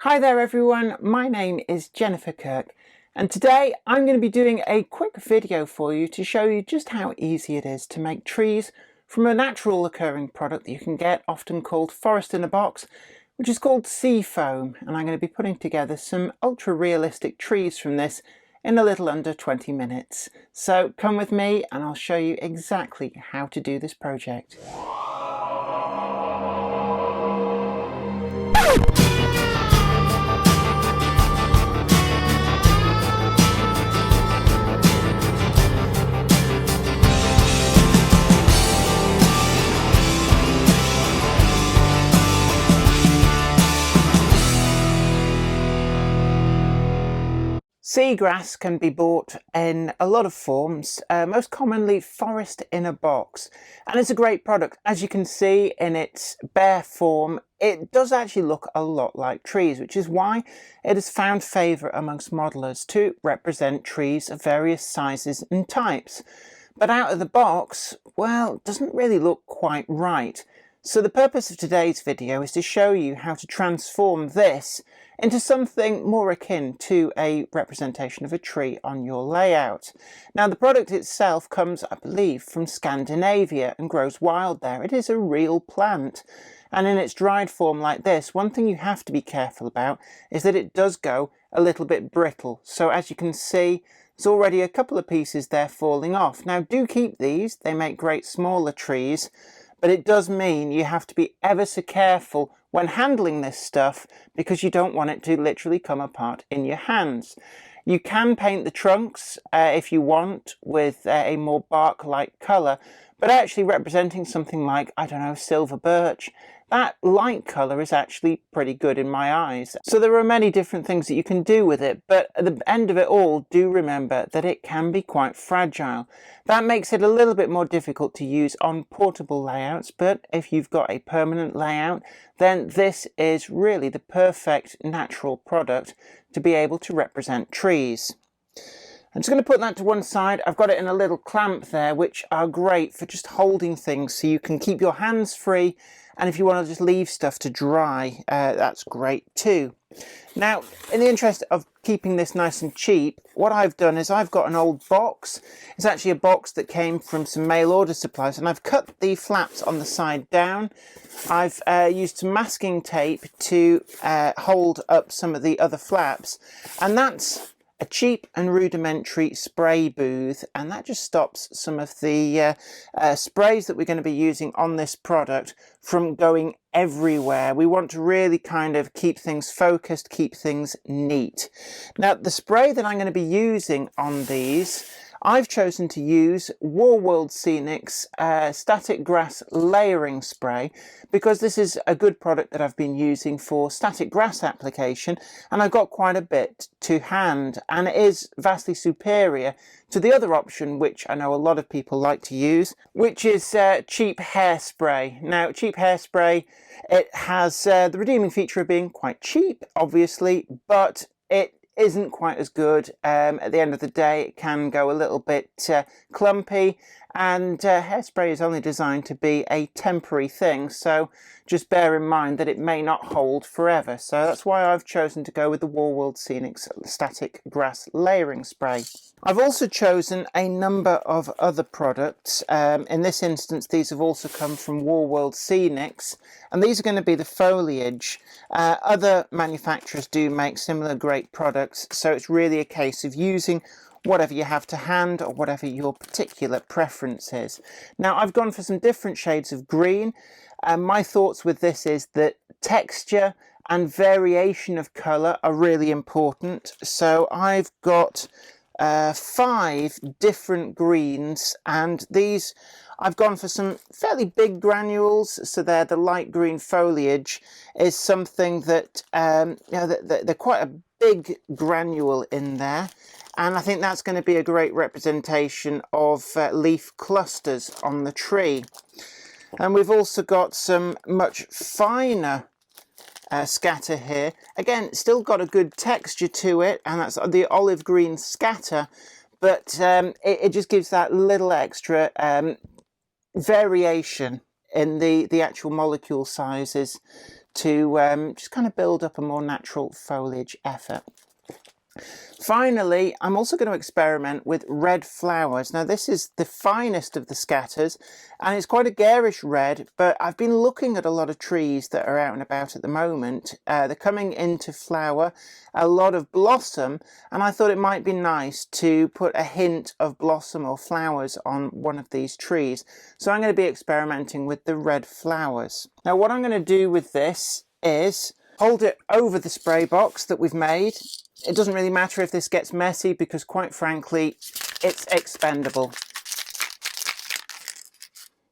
Hi there everyone, my name is Jennifer Kirk and today I'm going to be doing a quick video for you to show you just how easy it is to make trees from a natural occurring product that you can get, often called forest in a box, which is called seafoam, and I'm going to be putting together some ultra realistic trees from this in a little under 20 minutes. So come with me and I'll show you exactly how to do this project. Seagrass can be bought in a lot of forms, most commonly forest in a box, and it's a great product. As you can see in its bare form, it does actually look a lot like trees, which is why it has found favour amongst modelers to represent trees of various sizes and types. But out of the box, well, it doesn't really look quite right. So the purpose of today's video is to show you how to transform this into something more akin to a representation of a tree on your layout. Now the product itself comes, I believe, from Scandinavia and grows wild there. It is a real plant, and in its dried form like this, one thing you have to be careful about is that it does go a little bit brittle. So as you can see, there's already a couple of pieces there falling off. Now do keep these, they make great smaller trees, but it does mean you have to be ever so careful when handling this stuff because you don't want it to literally come apart in your hands. You can paint the trunks if you want with a more bark-like colour, but actually representing something like, I don't know, silver birch, that light colour is actually pretty good in my eyes. So there are many different things that you can do with it, but at the end of it all, do remember that it can be quite fragile. That makes it a little bit more difficult to use on portable layouts, but if you've got a permanent layout, then this is really the perfect natural product to be able to represent trees. I'm just going to put that to one side. I've got it in a little clamp there, which are great for just holding things so you can keep your hands free, and if you want to just leave stuff to dry, that's great too. Now, in the interest of keeping this nice and cheap, what I've done is I've got an old box. It's actually a box that came from some mail order supplies, and I've cut the flaps on the side down. I've used some masking tape to hold up some of the other flaps, and that's a cheap and rudimentary spray booth, and that just stops some of the sprays that we're going to be using on this product from going everywhere. We want to really kind of keep things focused, keep things neat. Now the spray that I'm going to be using on these, I've chosen to use Seanic's static grass layering spray because this is a good product that I've been using for static grass application, and I've got quite a bit to hand, and it is vastly superior to the other option which I know a lot of people like to use, which is cheap hairspray. Now cheap hairspray, it has the redeeming feature of being quite cheap, obviously, but it isn't quite as good. At the end of the day, it can go a little bit clumpy, and hairspray is only designed to be a temporary thing, so just bear in mind that it may not hold forever. So that's why I've chosen to go with the Scenic's static grass layering spray. I've also chosen a number of other products. In this instance, these have also come from Seanic's, and these are going to be the foliage. Other manufacturers do make similar great products, so it's really a case of using whatever you have to hand or whatever your particular preference is. Now I've gone for some different shades of green, and my thoughts with this is that texture and variation of colour are really important. So I've got 5 different greens, and these I've gone for some fairly big granules, so they're the light green foliage is something that you know, they're quite a big granule in there, and I think that's going to be a great representation of leaf clusters on the tree. And we've also got some much finer scatter here. Again, still got a good texture to it, and that's the olive green scatter, but it just gives that little extra variation in the actual molecule sizes to just kind of build up a more natural foliage effort. Finally, I'm also going to experiment with red flowers. Now this is the finest of the scatters and it's quite a garish red, but I've been looking at a lot of trees that are out and about at the moment. They're coming into flower, a lot of blossom, and I thought it might be nice to put a hint of blossom or flowers on one of these trees. So I'm going to be experimenting with the red flowers. Now what I'm going to do with this is hold it over the spray box that we've made. It doesn't really matter if this gets messy because quite frankly, it's expendable.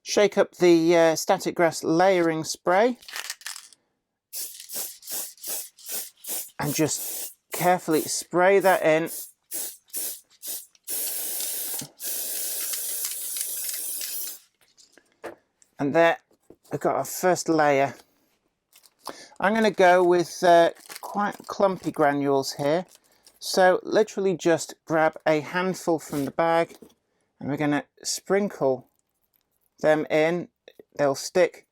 Shake up the static grass layering spray and just carefully spray that in. And there we've got our first layer. I'm going to go with quite clumpy granules here, so literally just grab a handful from the bag and we're going to sprinkle them in. They'll stick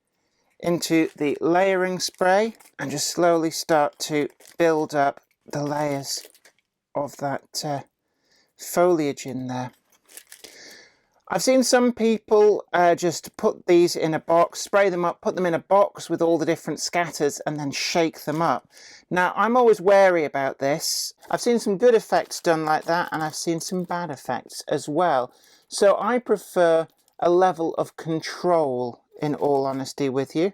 into the layering spray and just slowly start to build up the layers of that foliage in there. I've seen some people just put these in a box, spray them up, put them in a box with all the different scatters and then shake them up. Now, I'm always wary about this. I've seen some good effects done like that and I've seen some bad effects as well. So I prefer a level of control, in all honesty with you.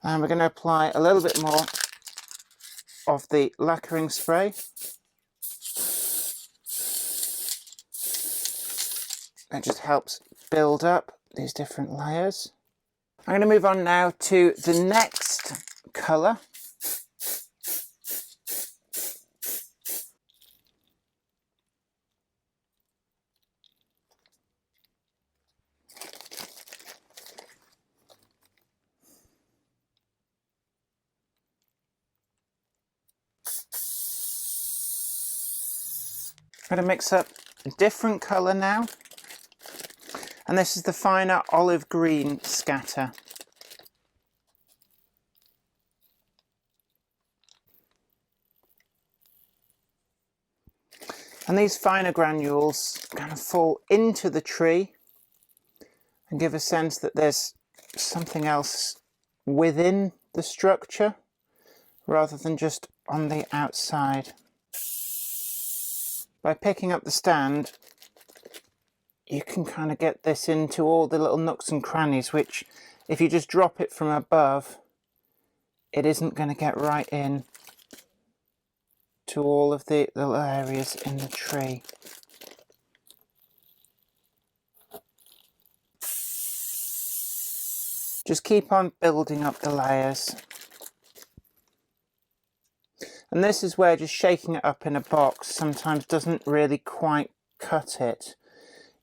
And we're going to apply a little bit more of the lacquering spray. That just helps build up these different layers. I'm going to move on now to the next colour. I'm going to mix up a different colour now. And this is the finer olive green scatter. And these finer granules kind of fall into the tree and give a sense that there's something else within the structure rather than just on the outside. By picking up the stand, you can kind of get this into all the little nooks and crannies, which if you just drop it from above, it isn't going to get right in to all of the little areas in the tree. Just keep on building up the layers. And this is where just shaking it up in a box sometimes doesn't really quite cut it.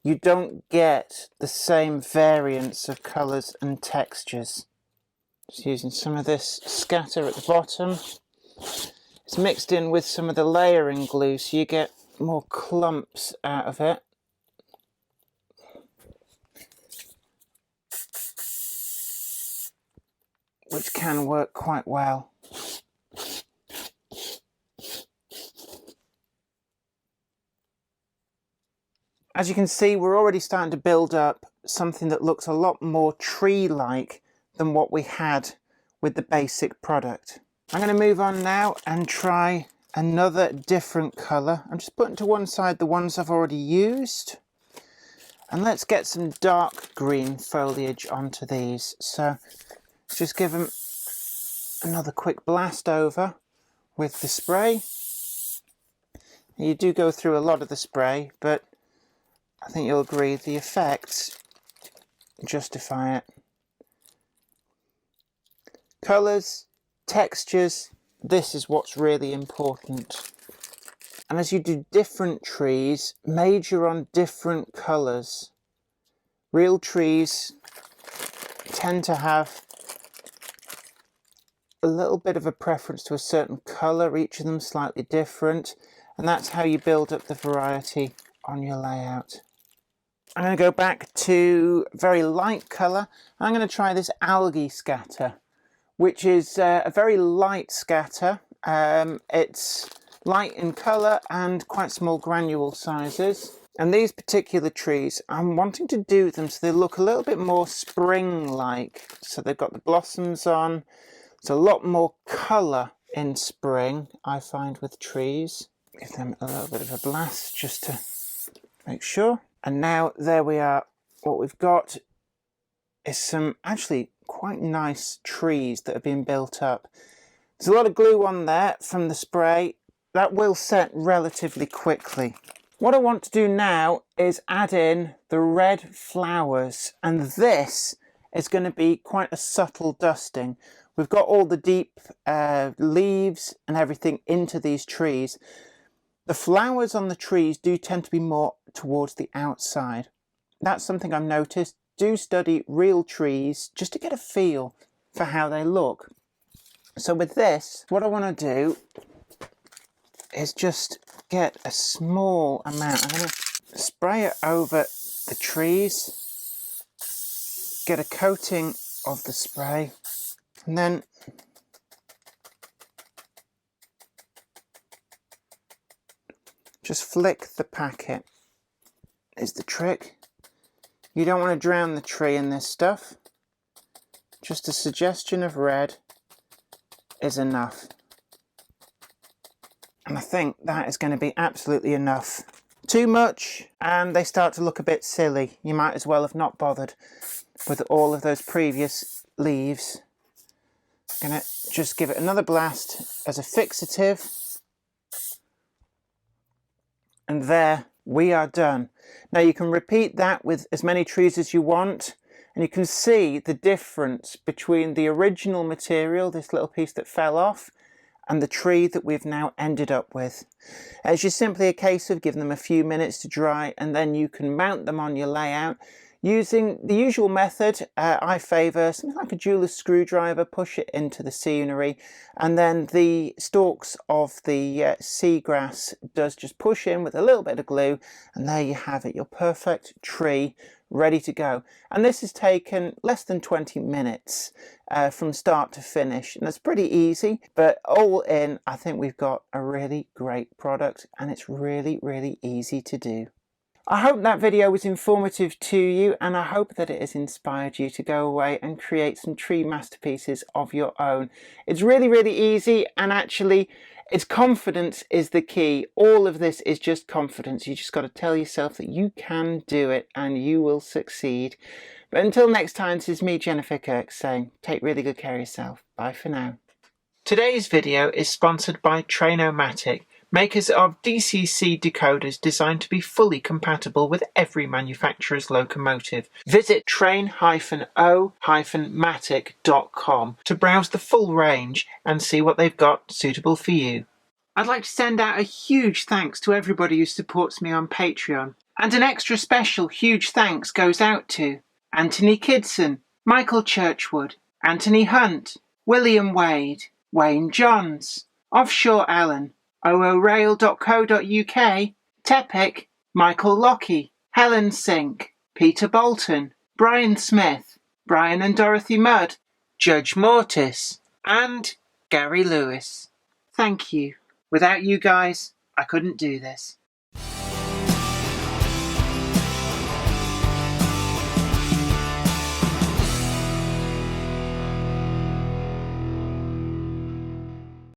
You don't get the same variance of colours and textures. Just using some of this scatter at the bottom. It's mixed in with some of the layering glue, so you get more clumps out of it. Which can work quite well. As you can see, we're already starting to build up something that looks a lot more tree-like than what we had with the basic product. I'm going to move on now and try another different colour. I'm just putting to one side the ones I've already used. And let's get some dark green foliage onto these. So just give them another quick blast over with the spray. You do go through a lot of the spray, but I think you'll agree the effects justify it. Colours, textures, this is what's really important. And as you do different trees, major on different colours. Real trees tend to have a little bit of a preference to a certain colour, each of them slightly different, and that's how you build up the variety on your layout. I'm going to go back to very light colour. I'm going to try this algae scatter which is a very light scatter. It's light in colour and quite small granule sizes. And these particular trees, I'm wanting to do them so they look a little bit more spring-like. So they've got the blossoms on. It's a lot more colour in spring, I find, with trees. Give them a little bit of a blast just to make sure. And now there we are. What we've got is some actually quite nice trees that have been built up. There's a lot of glue on there from the spray. That will set relatively quickly. What I want to do now is add in the red flowers, and this is going to be quite a subtle dusting. We've got all the deep leaves and everything into these trees. The flowers on the trees do tend to be more towards the outside. That's something I've noticed. Do study real trees just to get a feel for how they look. So with this, what I want to do is just get a small amount. I'm going to spray it over the trees, get a coating of the spray, and then just flick the packet is the trick. You don't want to drown the tree in this stuff. Just a suggestion of red is enough. And I think that is going to be absolutely enough. Too much and they start to look a bit silly. You might as well have not bothered with all of those previous leaves. I'm going to just give it another blast as a fixative. And there we are done. Now you can repeat that with as many trees as you want. And you can see the difference between the original material, this little piece that fell off, and the tree that we've now ended up with. It's just simply a case of giving them a few minutes to dry, and then you can mount them on your layout using the usual method. I favour something like a jeweler's screwdriver, push it into the scenery, and then the stalks of the seagrass does just push in with a little bit of glue, and there you have it, your perfect tree ready to go. And this has taken less than 20 minutes from start to finish, and it's pretty easy, but all in I think we've got a really great product, and it's really easy to do. I hope that video was informative to you, and I hope that it has inspired you to go away and create some tree masterpieces of your own. It's really easy, and actually it's confidence is the key. All of this is just confidence. You just got to tell yourself that you can do it and you will succeed. But until next time, this is me, Jennifer Kirk, saying take really good care of yourself. Bye for now. Today's video is sponsored by Trainomatic, makers of DCC decoders designed to be fully compatible with every manufacturer's locomotive. Visit train-o-matic.com to browse the full range and see what they've got suitable for you. I'd like to send out a huge thanks to everybody who supports me on Patreon. And an extra special huge thanks goes out to Anthony Kidson, Michael Churchwood, Anthony Hunt, William Wade, Wayne Johns, Offshore Allen, oorail.co.uk, Tepic, Michael Lockie, Helen Sink, Peter Bolton, Brian Smith, Brian and Dorothy Mudd, Judge Mortis, and Gary Lewis. Thank you. Without you guys, I couldn't do this.